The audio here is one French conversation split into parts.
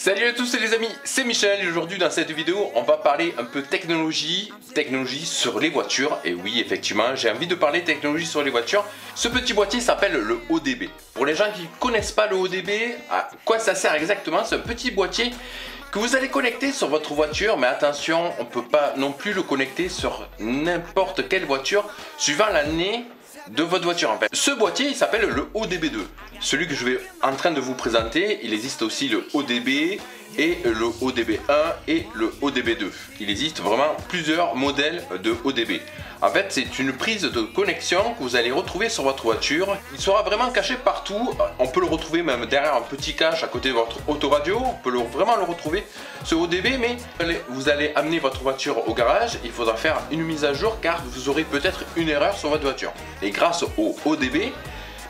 Salut à tous les amis, c'est Michel et aujourd'hui dans cette vidéo on va parler un peu technologie sur les voitures. Et oui, effectivement, j'ai envie de parler technologie sur les voitures. Ce petit boîtier s'appelle le ODB. Pour les gens qui ne connaissent pas le ODB, à quoi ça sert exactement? C'est un petit boîtier que vous allez connecter sur votre voiture, mais attention, on ne peut pas non plus le connecter sur n'importe quelle voiture suivant l'année de votre voiture en fait. Ce boîtier il s'appelle le ODB2. Celui que je vais en train de vous présenter, il existe aussi le ODB et le ODB1 et le ODB2. Il existe vraiment plusieurs modèles de ODB. En fait, c'est une prise de connexion que vous allez retrouver sur votre voiture. Il sera vraiment caché partout. On peut le retrouver même derrière un petit cache à côté de votre autoradio. On peut vraiment le retrouver, ce ODB, mais vous allez amener votre voiture au garage. Il faudra faire une mise à jour car vous aurez peut-être une erreur sur votre voiture. Et grâce au ODB,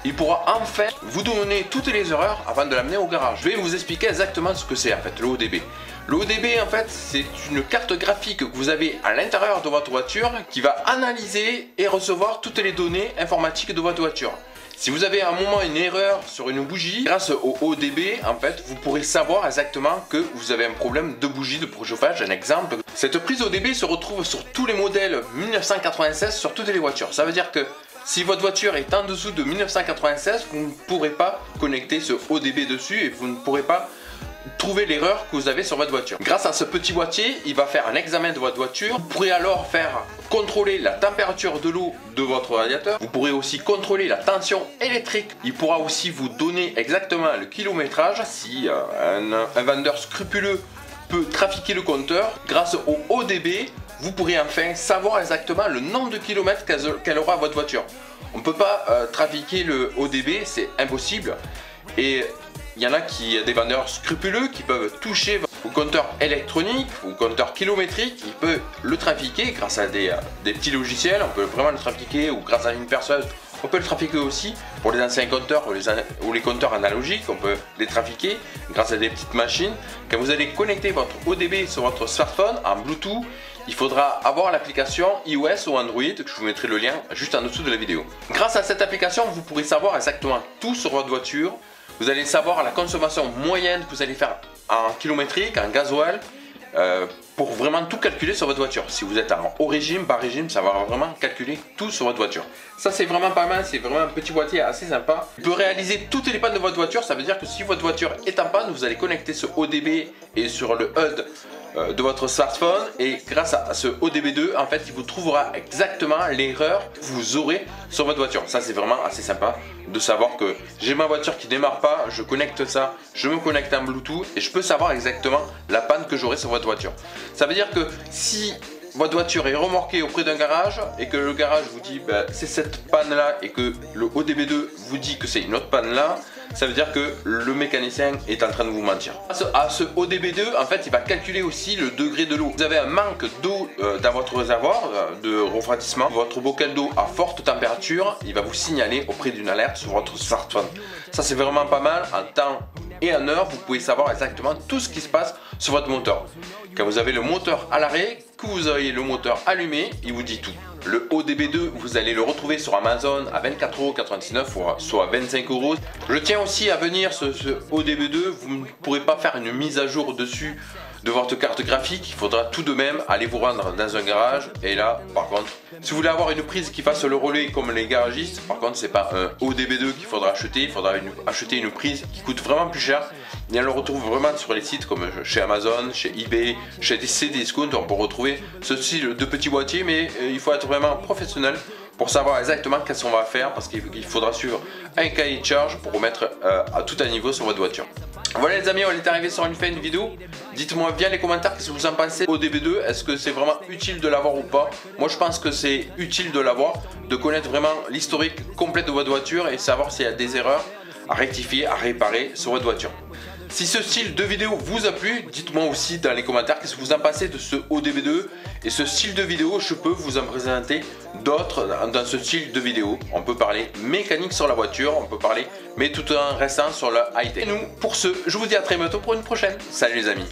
il pourra enfin vous donner toutes les erreurs avant de l'amener au garage. Je vais vous expliquer exactement ce que c'est en fait le ODB. Le ODB en fait c'est une carte graphique que vous avez à l'intérieur de votre voiture qui va analyser et recevoir toutes les données informatiques de votre voiture. Si vous avez à un moment une erreur sur une bougie, grâce au ODB, en fait, vous pourrez savoir exactement que vous avez un problème de bougie de préchauffage. Un exemple, cette prise ODB se retrouve sur tous les modèles 1996 sur toutes les voitures. Ça veut dire que si votre voiture est en dessous de 1996, vous ne pourrez pas connecter ce ODB dessus et vous ne pourrez pas trouver l'erreur que vous avez sur votre voiture. Grâce à ce petit boîtier, il va faire un examen de votre voiture. Vous pourrez alors faire contrôler la température de l'eau de votre radiateur. Vous pourrez aussi contrôler la tension électrique. Il pourra aussi vous donner exactement le kilométrage si un vendeur scrupuleux peut trafiquer le compteur. Grâce au ODB, vous pourrez enfin savoir exactement le nombre de kilomètres qu'elle aura votre voiture. On ne peut pas trafiquer le ODB, c'est impossible. Et il y en a des vendeurs scrupuleux qui peuvent toucher au compteur électronique ou au compteur kilométrique. Ils peuvent le trafiquer grâce à des petits logiciels. On peut vraiment le trafiquer, ou grâce à une perceuse. On peut le trafiquer aussi pour les anciens compteurs ou les compteurs analogiques. On peut les trafiquer grâce à des petites machines. Quand vous allez connecter votre ODB sur votre smartphone en Bluetooth, il faudra avoir l'application iOS ou Android, que je vous mettrai le lien juste en dessous de la vidéo. Grâce à cette application, vous pourrez savoir exactement tout sur votre voiture. Vous allez savoir la consommation moyenne que vous allez faire en kilométrique, en gasoil, pour vraiment tout calculer sur votre voiture. Si vous êtes en haut régime, bas régime, ça va vraiment calculer tout sur votre voiture. Ça c'est vraiment pas mal, c'est vraiment un petit boîtier assez sympa. Il peut réaliser toutes les pannes de votre voiture, ça veut dire que si votre voiture est en panne, vous allez connecter ce ODB et sur le HUD de votre smartphone, et grâce à ce ODB2 en fait il vous trouvera exactement l'erreur que vous aurez sur votre voiture. Ça c'est vraiment assez sympa de savoir que j'ai ma voiture qui démarre pas, je connecte ça, je me connecte en Bluetooth et je peux savoir exactement la panne que j'aurai sur votre voiture. Ça veut dire que si votre voiture est remorquée auprès d'un garage et que le garage vous dit c'est cette panne là et que le ODB2 vous dit que c'est une autre panne là, ça veut dire que le mécanicien est en train de vous mentir. À ce ODB2, en fait, il va calculer aussi le degré de l'eau. Vous avez un manque d'eau dans votre réservoir de refroidissement. Votre bocal d'eau à forte température, il va vous signaler auprès d'une alerte sur votre smartphone. Ça, c'est vraiment pas mal. En temps et en heure, vous pouvez savoir exactement tout ce qui se passe sur votre moteur. Quand vous avez le moteur à l'arrêt, que vous avez le moteur allumé, il vous dit tout. Le ODB2, vous allez le retrouver sur Amazon à 24,99 €, soit 25 €. Je tiens aussi à venir ce ODB2, vous ne pourrez pas faire une mise à jour dessus de votre carte graphique. Il faudra tout de même aller vous rendre dans un garage. Et là, par contre, si vous voulez avoir une prise qui fasse le relais comme les garagistes, par contre, c'est pas un ODB2 qu'il faudra acheter. Il faudra acheter une prise qui coûte vraiment plus cher. Et on le retrouve vraiment sur les sites comme chez Amazon, chez eBay, chez Cdiscount. On peut retrouver ce style de petit boîtier, mais il faut être vraiment professionnel pour savoir exactement qu'est-ce qu'on va faire, parce qu'il faudra suivre un cahier de charge pour remettre à tout à niveau sur votre voiture. Voilà les amis, on est arrivé sur une fin de vidéo. Dites-moi bien les commentaires qu'est-ce que vous en pensez au ODB2. Est-ce que c'est vraiment utile de l'avoir ou pas? Moi je pense que c'est utile de l'avoir, de connaître vraiment l'historique complet de votre voiture et savoir s'il y a des erreurs à rectifier, à réparer sur votre voiture. Si ce style de vidéo vous a plu, dites-moi aussi dans les commentaires qu'est-ce que vous en pensez de ce ODB2. Et ce style de vidéo, je peux vous en présenter d'autres dans ce style de vidéo. On peut parler mécanique sur la voiture, on peut parler, mais tout en restant sur le high-tech. Et nous, pour ce, je vous dis à très bientôt pour une prochaine. Salut les amis.